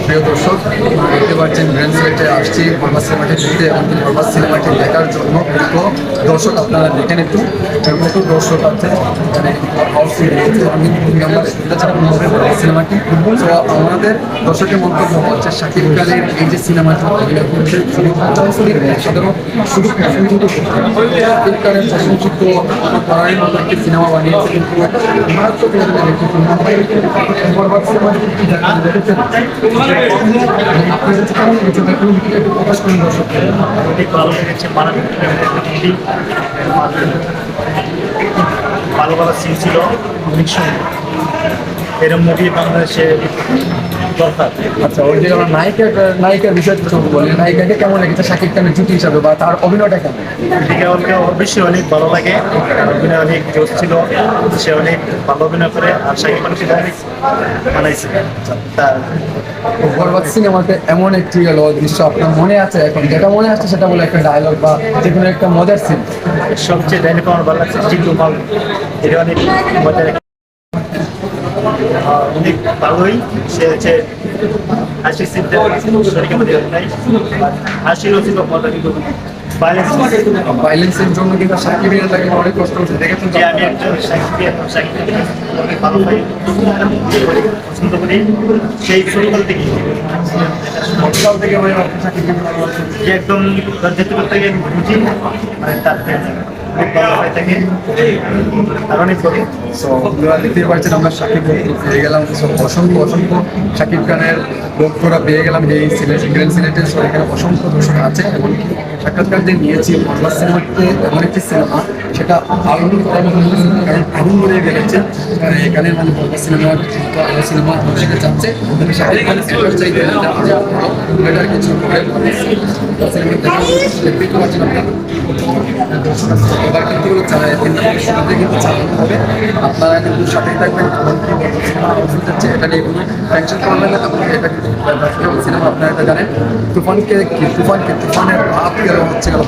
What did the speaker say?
প্রিয় দর্শক, দেখতে পাচ্ছেন গ্র্যান্ড সিলেটে আসছি বরবাদ সিনেমাটি দেখতে এবং বরবাদ সিনেমাটি দেখার জন্য তো দর্শক আপনারা দেখেন একটু কত দর্শক আছে এখানে বরবাদ সিনেমাটি। তো আমাদের দর্শকের মন্তব্য হচ্ছে শাকিব খানের এই যে সিনেমাটি অভিনয় করছে সাধারণ শুধু শাকিব খানের প্রশংসিত করার মতো একটি সিনেমা বানিয়েছে, কিন্তু মারাত্মক বরবাদ সিনেমাটি দেখেছেন প্রকাশ করেন দর্শক। অনেক ভালো লেগেছে, ভালো ভালো সিন ছিল, অনেক সুন্দর। এরকম মুভি বাংলাদেশে দরকার। আচ্ছা, ওই যে আমরা নায়িকার বিষয়ে কিছু বলি, নায়িকাকে কেমন লেগেছে শাকিব খানের জুটি হিসাবে বা তার অভিনয়টা কেমন? এদিকে আমাকে অবশ্যই অনেক ভালো লাগে, অভিনয় অনেক জোশ ছিল, সে অনেক ভালো অভিনয় করে আর শাকিব খানকে অনেক বানাইছে। তার বরবাদ সিনেমাতে এমন একটি দৃশ্য আপনার মনে আছে এখন, যেটা মনে আসছে সেটা বলে একটা ডায়লগ বা যে কোনো একটা মজার সিন। সবচেয়ে ডাইনিক আমার ভালো লাগছে চিন্টু মাল, এটা অনেক মজার অনেক ভালোই। সে হচ্ছে হাসির সিনটা শরীরকে মধ্যে নাই, হাসিরও ছিল মজা, কিন্তু ভাইলেন্সের জন্য কিন্তু শাকিবের লাগে অনেক কষ্ট হচ্ছে, দেখেছেন? যে আমি একজন সাকিবকে অনেক ভালো পাই, পছন্দ করি সেই ছোটকাল থেকে। সকাল থেকে মানে আপনি শাকিবকে ভালোবাসেন। যে একদম যেটুকু থেকে আমি বুঝি, মানে তার অনেক ভালো পাই থাকে আর অনেক করি। সো আপনারা দেখতেই পাচ্ছেন আমরা শাকিব পেয়ে গেলাম। অসংখ্য শাকিব খানের ভক্তরা পেয়ে গেলাম এই গ্র্যান্ড সিলেটে। সো এখানে অসংখ্য দর্শক আছে, এমনকি সাক্ষাৎকারদের নিয়েছি। বরবাদ সিনেমাতে এমন একটি সিনেমা সেটা আগুন করার মতো, কারণ আগুন ধরে গেছে এখানে, মানে বরবাদ সিনেমা আরো সিনেমা দর্শকে চাচ্ছে শাকিব খানের সিনেমার চাইতে বেটার কিছু করে সিনেমা দেখতে পাচ্ছেন আপনারা। এবার কিন্তু শুরুতে কিন্তু চালানো হবে, আপনারা কিন্তু সাথেই থাকবেন। এটা নিয়ে কোনো টেনশন করবেন না, এবং এটা কিন্তু সিনেমা আপনারা এটা জানেন। তুফানের ভাব কেন হচ্ছে গেল